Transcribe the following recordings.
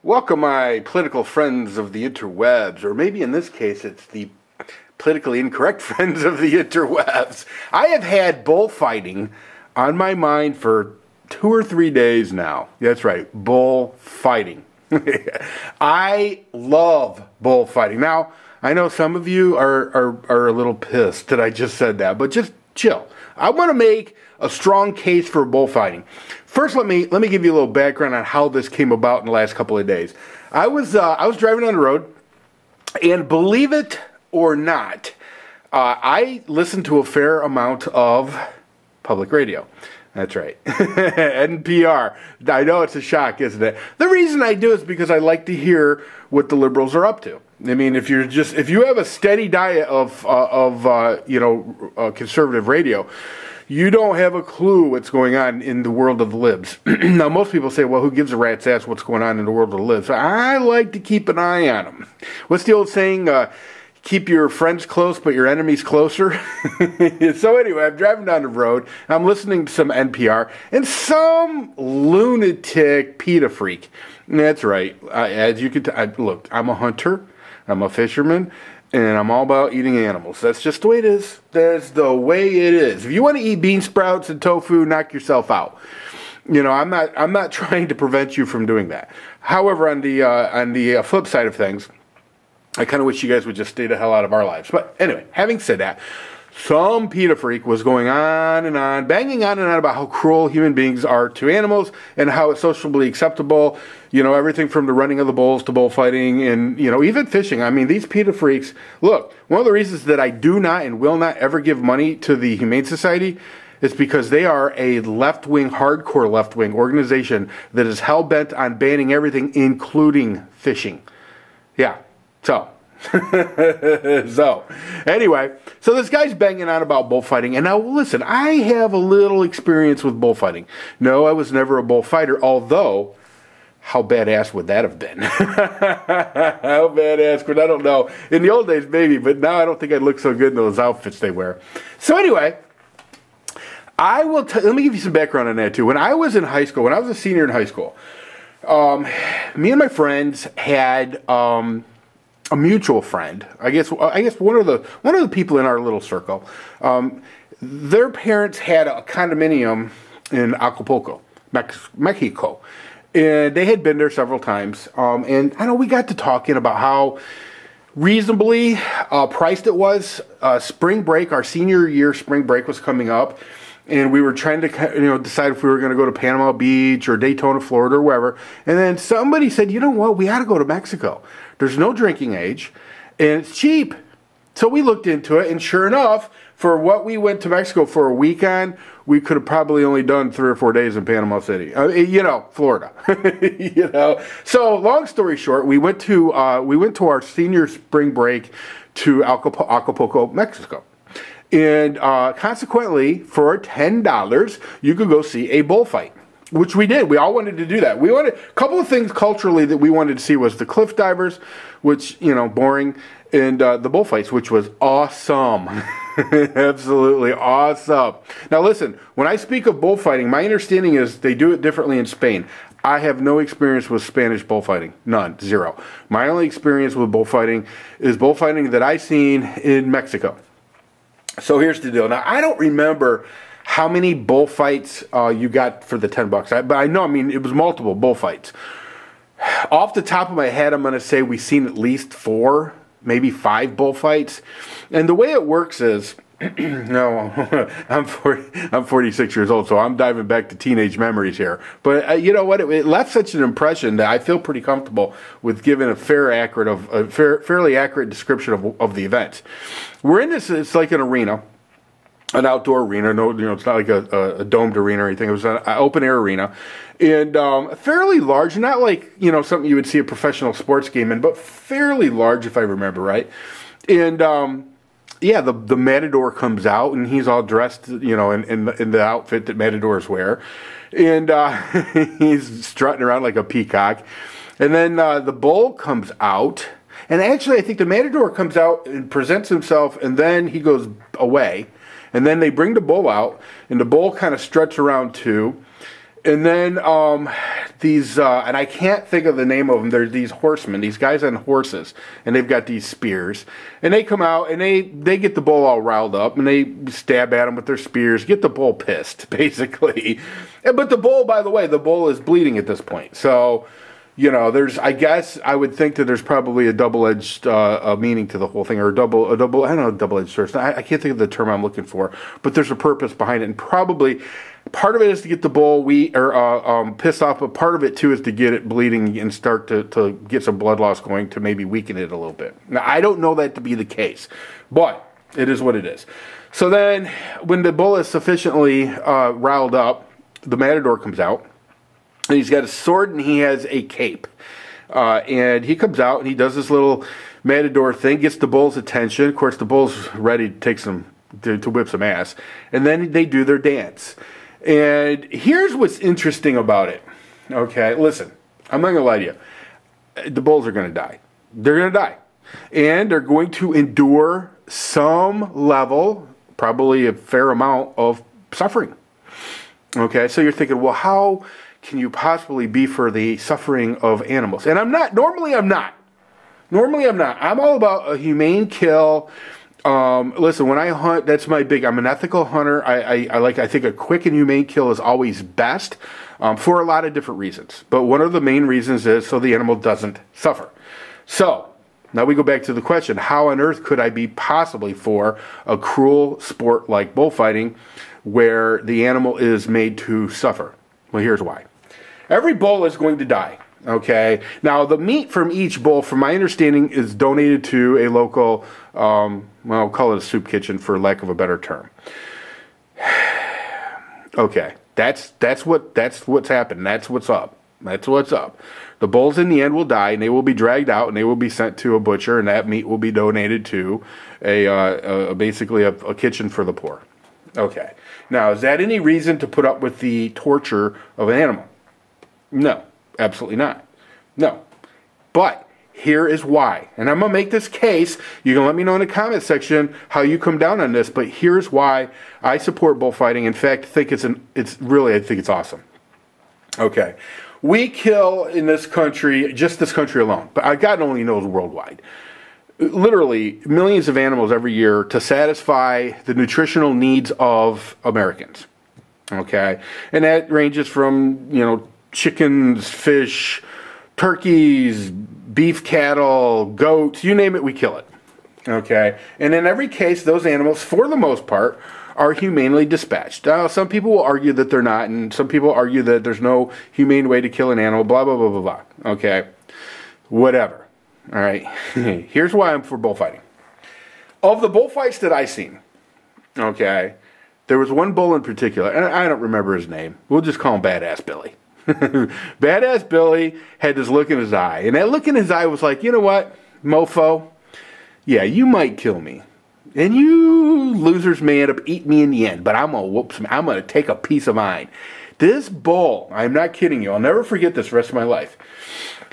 Welcome, my political friends of the interwebs, or maybe in this case it's the politically incorrect friends of the interwebs. I have had bullfighting on my mind for 2 or 3 days now. That's right, bullfighting. I love bullfighting. Now, I know some of you are a little pissed that I just said that, but just chill. I want to make a strong case for bullfighting. First, let me give you a little background on how this came about in the last couple of days. I was driving on the road, and believe it or not, I listened to a fair amount of public radio. That's right, NPR. I know it's a shock, isn't it? The reason I do is because I like to hear what the liberals are up to. I mean, if you have a steady diet of conservative radio, you don't have a clue what's going on in the world of the libs. Now, most people say, well, who gives a rat's ass what's going on in the world of the libs? I like to keep an eye on them. What's the old saying? Keep your friends close, but your enemies closer. So anyway, I'm driving down the road. I'm listening to some NPR, and some lunatic PETA freak. That's right. As you can look, I'm a hunter. I'm a fisherman. And I'm all about eating animals. That's just the way it is. That's the way it is. If you want to eat bean sprouts and tofu, knock yourself out. You know, I'm not trying to prevent you from doing that. However, on the flip side of things, I kind of wish you guys would just stay the hell out of our lives. But anyway, having said that, some PETA freak was going on and on, banging on and on about how cruel human beings are to animals and how it's socially acceptable. You know, everything from the running of the bulls to bullfighting and, even fishing. I mean, these PETA freaks, look, one of the reasons that I do not and will not ever give money to the Humane Society is because they are a left-wing, hardcore left-wing organization that is hell-bent on banning everything, including fishing. Yeah, so anyway, so this guy's banging on about bullfighting, and now listen, I have a little experience with bullfighting. No, I was never a bullfighter, although how badass would that have been? How badass I don't know. In the old days, maybe, but now I don't think I'd look so good in those outfits they wear. So anyway, let me give you some background on that too. When I was in high school, when I was a senior in high school, me and my friends had a mutual friend. I guess one of the people in our little circle. Their parents had a condominium in Acapulco, Mexico. And they had been there several times. And I know we got to talking about how reasonably priced it was. Spring break, our senior year spring break was coming up. And we were trying to decide if we were going to go to Panama Beach or Daytona, Florida, or wherever. And then somebody said, you know what, we ought to go to Mexico. There's no drinking age, and it's cheap. So we looked into it, and sure enough, for what we went to Mexico for a week on, we could have probably only done 3 or 4 days in Panama City, Florida. So long story short, we went to our senior spring break to Acapulco, Mexico. And consequently, for $10, you could go see a bullfight, which we did. We all wanted to do that. A couple of things culturally that we wanted to see was the cliff divers, which, boring, and the bullfights, which was awesome. Absolutely awesome. Now listen, when I speak of bullfighting, my understanding is they do it differently in Spain. I have no experience with Spanish bullfighting. None. Zero. My only experience with bullfighting is bullfighting that I've seen in Mexico. So here's the deal. Now, I don't remember how many bullfights you got for the $10, but I know, it was multiple bullfights. Off the top of my head, I'm going to say we've seen at least 4, maybe 5 bullfights. And the way it works is, no, I'm 46 years old, so I'm diving back to teenage memories here. But you know what? It left such an impression that I feel pretty comfortable with giving a fairly accurate description of the events. We're in this. It's like an arena, an outdoor arena. No, it's not like a domed arena or anything. It was an open air arena, and fairly large. Not like something you would see a professional sports game in, but fairly large if I remember right. And yeah, the matador comes out, and he's all dressed, in the outfit that matadors wear. And he's strutting around like a peacock. And then the bull comes out. And actually, I think the matador comes out and presents himself, and then he goes away. And then they bring the bull out, and the bull kind of struts around too. And then these, and I can't think of the name of them. There's these horsemen, these guys on horses, and they've got these spears. And they come out and they get the bull all riled up, and they stab at him with their spears, get the bull pissed, basically. But the bull, by the way, the bull is bleeding at this point. So, you know, there's, I guess, I would think that there's probably a double-edged meaning to the whole thing, or a double, I don't know, double-edged sword. I can't think of the term I'm looking for, but there's a purpose behind it, and probably part of it is to get the bull pissed off, but part of it too is to get it bleeding and start to get some blood loss going to maybe weaken it a little bit. Now, I don't know that to be the case, but it is what it is. So then, when the bull is sufficiently riled up, the matador comes out. And he's got a sword and he has a cape. And he comes out and he does this little matador thing, gets the bull's attention. Of course, the bull's ready to take some, to whip some ass. And then they do their dance. And here's what's interesting about it. Okay, listen, I'm not going to lie to you. The bulls are going to die. They're going to die. And they're going to endure some level, probably a fair amount of suffering. Okay, so you're thinking, well, how can you possibly be for the suffering of animals? And I'm not. Normally, I'm not. I'm all about a humane kill. Listen, when I hunt, that's my big. I'm an ethical hunter. I think a quick and humane kill is always best for a lot of different reasons. But one of the main reasons is so the animal doesn't suffer. So now we go back to the question: how on earth could I be possibly for a cruel sport like bullfighting, where the animal is made to suffer? Well, here's why. Every bull is going to die, okay? Now, the meat from each bull, from my understanding, is donated to a local, well, I'll call it a soup kitchen for lack of a better term. Okay, that's what's happened. That's what's up. The bulls in the end will die, and they will be dragged out, and they will be sent to a butcher, and that meat will be donated to basically a kitchen for the poor. Okay. Now, is that any reason to put up with the torture of an animal? No, absolutely not. No. But here is why. And I'm going to make this case. You can let me know in the comment section how you come down on this, but here's why I support bullfighting. In fact, I think it's awesome. Okay. We kill in this country, just this country alone, but God only knows worldwide, literally millions of animals every year to satisfy the nutritional needs of Americans. Okay? And that ranges from, you know, chickens, fish, turkeys, beef cattle, goats, you name it, we kill it. Okay? And in every case, those animals, for the most part, are humanely dispatched. Now, some people will argue that they're not, and some people argue that there's no humane way to kill an animal, blah, blah, blah, blah, blah. Okay? Whatever. All right? Here's why I'm for bullfighting. Of the bullfights that I've seen, okay, there was one bull in particular, and I don't remember his name. We'll just call him Badass Billy. Badass Billy had this look in his eye, and that look in his eye was like, you know what, mofo, yeah, you might kill me, and you losers may end up eating me in the end, but I'm gonna take a piece of mine. This bull, I'm not kidding you, I'll never forget this the rest of my life.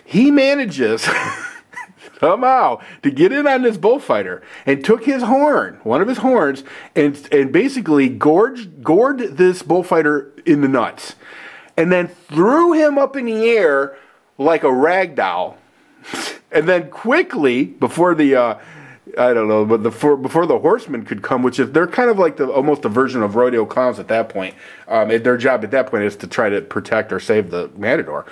He manages somehow to get in on this bullfighter and took his horn, one of his horns, and basically gored this bullfighter in the nuts. And then threw him up in the air like a rag doll. And then quickly, before the, before the horsemen could come, which is, they're kind of like almost a version of rodeo clowns at that point. Their job at that point is to try to protect or save the matador.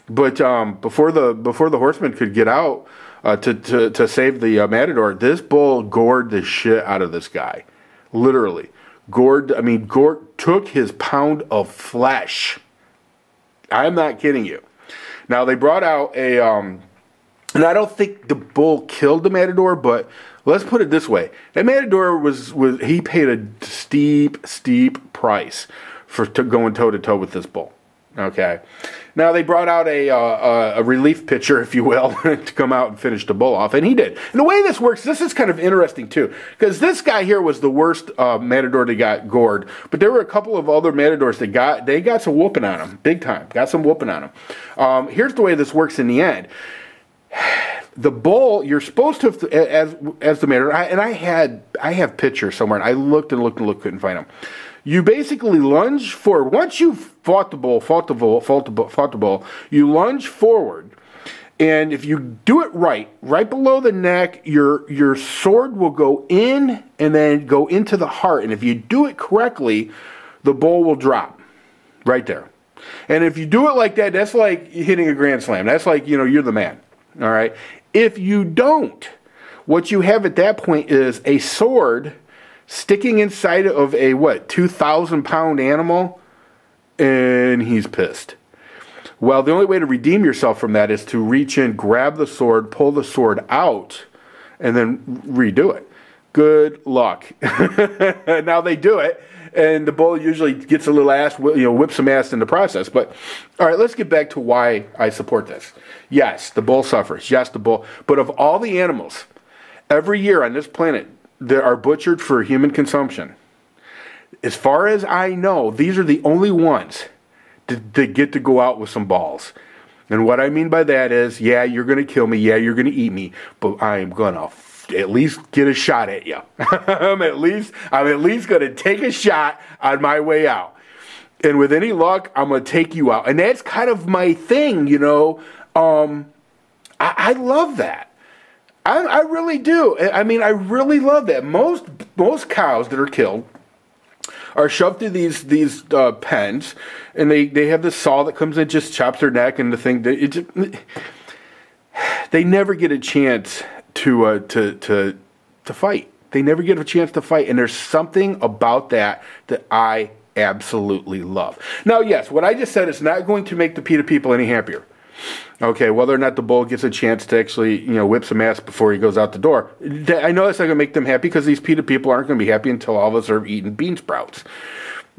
But before the horsemen could get out to save the matador, this bull gored the shit out of this guy. Literally. Gored took his pound of flesh. I'm not kidding you. Now, they brought out and I don't think the bull killed the matador, but let's put it this way. That matador he paid a steep price for going toe-to-toe with this bull. Okay. Now, they brought out a relief pitcher, if you will, to come out and finish the bull off, and he did. And the way this works, this is kind of interesting, too, because this guy here was the worst matador that got gored, but there were a couple of other matadors that got some whooping on him, big time, got some whooping on him. Here's the way this works in the end. The bull, you're supposed to, as the matador, and I have pictures somewhere, and I looked, couldn't find them. You basically lunge forward. Once you've fought the bull, you lunge forward. And if you do it right below the neck, your sword will go in and then go into the heart. And if you do it correctly, the bull will drop right there. And if you do it like that, that's like hitting a grand slam. That's like, you're the man. All right. If you don't, what you have at that point is a sword sticking inside of a 2,000-pound animal, and he's pissed. Well, the only way to redeem yourself from that is to reach in, grab the sword, pull the sword out, and then redo it. Good luck. Now they do it, and the bull usually gets a little ass, whips some ass in the process. But, all right, let's get back to why I support this. Yes, the bull suffers. Yes, the bull. But of all the animals, every year on this planet, that are butchered for human consumption, as far as I know, these are the only ones that get to go out with some balls. And what I mean by that is, yeah, you're going to kill me, yeah, you're going to eat me, but I am going to at least get a shot at you. I'm at least going to take a shot on my way out. And with any luck, I'm going to take you out. And that's kind of my thing, I love that. I really do. I mean, I really love that. Most cows that are killed are shoved through these pens, and they have this saw that comes in, just chops their neck, and the thing they never get a chance to fight. They never get a chance to fight, and there's something about that I absolutely love. Now, yes, what I just said is not going to make the PETA people any happier. Okay, whether or not the bull gets a chance to actually, whip some ass before he goes out the door. I know that's not going to make them happy, because these PETA people aren't going to be happy until all of us are eating bean sprouts.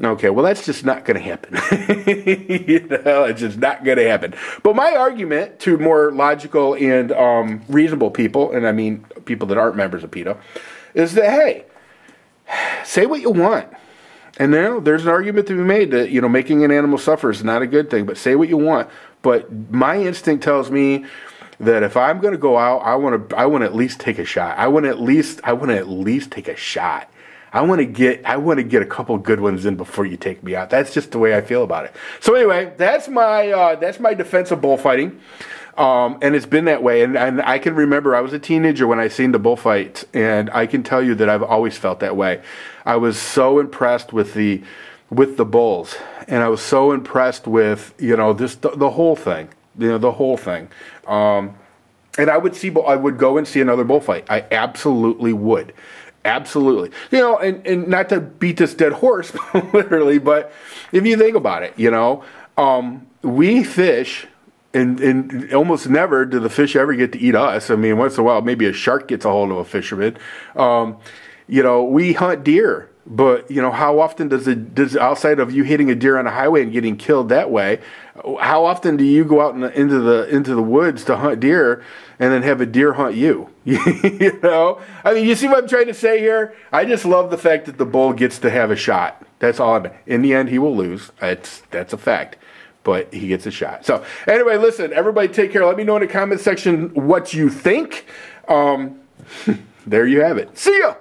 Okay, well, that's just not going to happen. It's just not going to happen. But my argument to more logical and reasonable people, and I mean people that aren't members of PETA, is that, hey, say what you want. And now there's an argument to be made that, making an animal suffer is not a good thing, but say what you want. But my instinct tells me that if I'm going to go out, I want to at least take a shot. I want to at least take a shot. I want to get a couple good ones in before you take me out. That's just the way I feel about it. So anyway, that's my defense of bullfighting. And it's been that way. And I can remember I was a teenager when I seen the bullfights, and I can tell you that I've always felt that way. I was so impressed with the bulls, and I was so impressed with, just the whole thing, the whole thing. And I would go and see another bullfight. I absolutely would. Absolutely. And not to beat this dead horse, literally, but if you think about it, we fish, and almost never do the fish ever get to eat us. I mean, once in a while, maybe a shark gets a hold of a fisherman. We hunt deer, but how often does outside of you hitting a deer on a highway and getting killed that way, how often do you go out into the woods to hunt deer and then have a deer hunt you? I mean, you see what I'm trying to say here? I just love the fact that the bull gets to have a shot. That's all. In the end, he will lose. That's a fact. But he gets a shot. So anyway, listen, everybody take care. Let me know in the comment section what you think. There you have it. See ya.